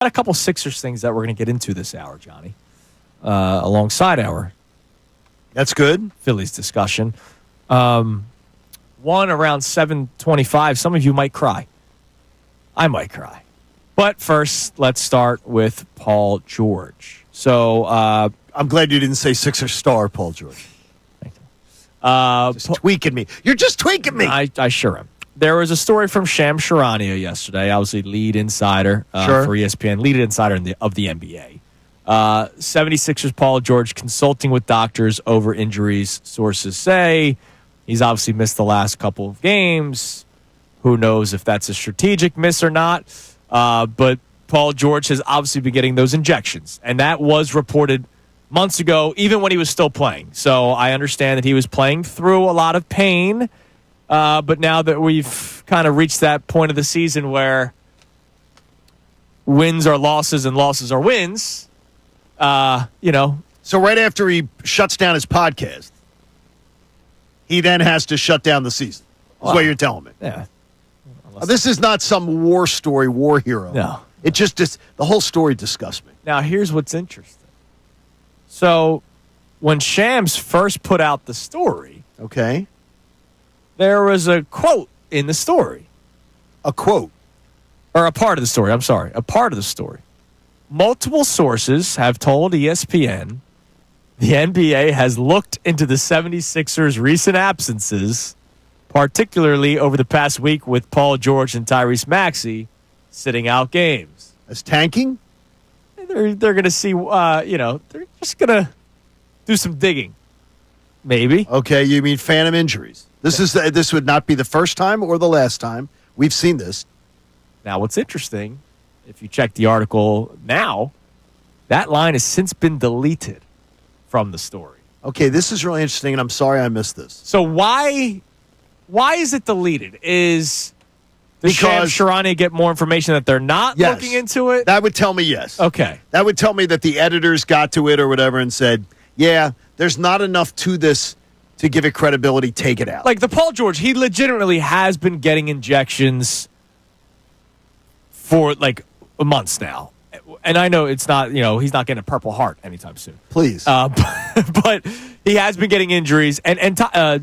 Got a couple Sixers things that we're going to get into this hour, Johnny, alongside our That's good. Phillies discussion. One around 7:25. Some of you might cry. I might cry. But first, let's start with Paul George. So I'm glad you didn't say Sixer star Paul George. thank you. Just tweaking me. You're just tweaking me. I sure am. There was a story from Sham Charania yesterday, obviously lead insider for ESPN, lead insider of the NBA. 76ers Paul George consulting with doctors over injuries, sources say. He's obviously missed the last couple of games. Who knows if that's a strategic miss or not. But Paul George has obviously been getting those injections. And that was reported months ago, even when he was still playing. So I understand that he was playing through a lot of pain. But now that we've kind of reached that point of the season where wins are losses and losses are wins, So right after he shuts down his podcast, he then has to shut down the season. That's what you're telling me. Yeah. This is not some war story, war hero. No. It just the whole story disgusts me. Now, here's what's interesting. So when Shams first put out the story, Okay. there was a quote in the story. A quote. Or a part of the story, I'm sorry. A part of the story. Multiple sources have told ESPN the NBA has looked into the 76ers' recent absences, particularly over the past week with Paul George and Tyrese Maxey sitting out games. As tanking? They're going to see, they're just going to do some digging, maybe. Okay, you mean phantom injuries. This would not be the first time or the last time. We've seen this. Now, what's interesting, if you check the article now, that line has since been deleted from the story. Okay, this is really interesting, and I'm sorry I missed this. So why is it deleted? Does Sham Charania get more information that they're not looking into it? That would tell me yes. Okay. That would tell me that the editors got to it or whatever and said, yeah, there's not enough to this to give it credibility. Take it out. Like the Paul George, he legitimately has been getting injections for like months now. And I know it's not, he's not getting a Purple Heart anytime soon. Please. But he has been getting injuries and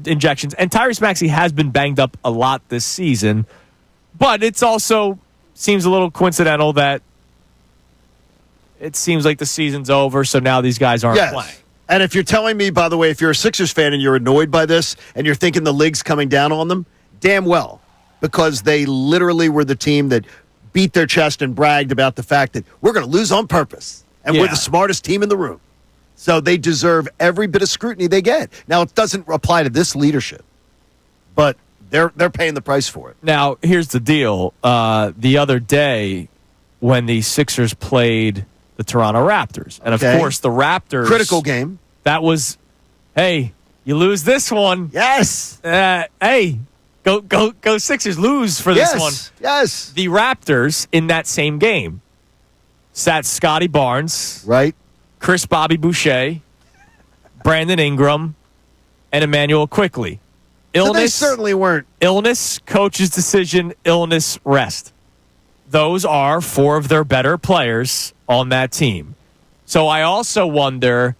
injections. And Tyrese Maxey has been banged up a lot this season. But it's also seems a little coincidental that it seems like the season's over, so now these guys aren't playing. And if you're telling me, by the way, if you're a Sixers fan and you're annoyed by this and you're thinking the league's coming down on them, damn well. Because they literally were the team that beat their chest and bragged about the fact that we're going to lose on purpose. And we're the smartest team in the room. So they deserve every bit of scrutiny they get. Now, it doesn't apply to this leadership. But they're paying the price for it. Now, here's the deal. The other day when the Sixers played the Toronto Raptors, and of course the Raptors... Critical game. That was, hey, you lose this one. Yes. Hey, go Sixers, lose for this one. Yes. The Raptors in that same game sat Scotty Barnes, right? Chris Bobby Boucher, Brandon Ingram, and Emmanuel Quickley. Illness, they certainly weren't. Illness, coach's decision, illness, rest. Those are four of their better players on that team. So I also wonder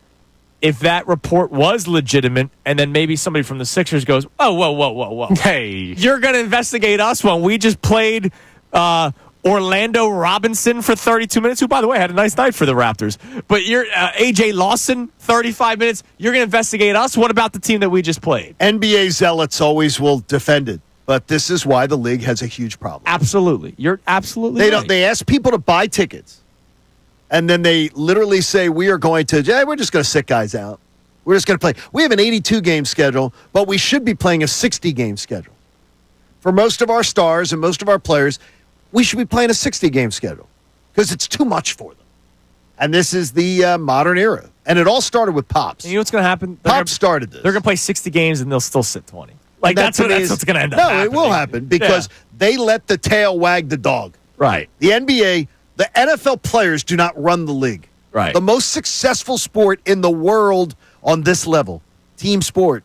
if that report was legitimate and then maybe somebody from the Sixers goes, oh, whoa. Hey. You're going to investigate us when we just played Orlando Robinson for 32 minutes, who, by the way, had a nice night for the Raptors. But you're A.J. Lawson, 35 minutes. You're going to investigate us? What about the team that we just played? NBA zealots always will defend it. But this is why the league has a huge problem. Absolutely. You're absolutely right. They ask people to buy tickets. And then they literally say, we're just going to sit guys out. We're just going to play. We have an 82-game schedule, but we should be playing a 60-game schedule. For most of our stars and most of our players, we should be playing a 60-game schedule because it's too much for them. And this is the modern era. And it all started with Pops. And you know what's going to happen? Pops started this. They're going to play 60 games and they'll still sit 20. Like that's what's going to end up happening. No, it will happen because they let the tail wag the dog. Right. The NBA, the NFL players do not run the league. Right. The most successful sport in the world on this level, team sport,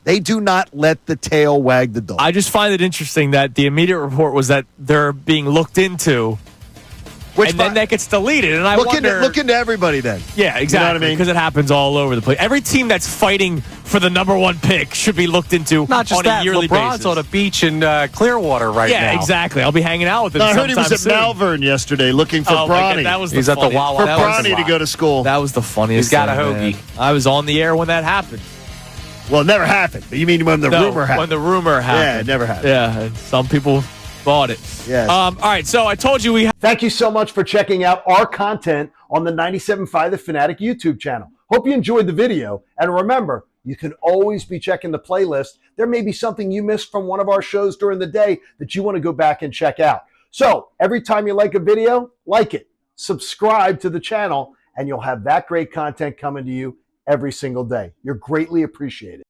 they do not let the tail wag the dog. I just find it interesting that the immediate report was that they're being looked into and then that gets deleted. And I wonder, look into everybody then. Yeah, exactly. You know what I mean? Because it happens all over the place. Every team that's fighting for the number one pick should be looked into Not just on that, a yearly LeBron's basis. on a beach in Clearwater right now. Yeah, exactly. I'll be hanging out with him. I heard he was at soon. Malvern yesterday looking for Bronny. That was He's the at the funniest- Wawa. For That was Bronny to go to school. That was the funniest. He's got a thing, hoagie. man. I was on the air when that happened. Well, it never happened. But you mean when the rumor happened? When the rumor happened. Yeah, it never happened. Yeah, and some people bought it. Yes. All right, so I told you we Thank you so much for checking out our content on the 97.5 The Fanatic YouTube channel. Hope you enjoyed the video. And remember, you can always be checking the playlist. There may be something you missed from one of our shows during the day that you want to go back and check out. So every time you like a video, like it, subscribe to the channel, and you'll have that great content coming to you every single day. You're greatly appreciated.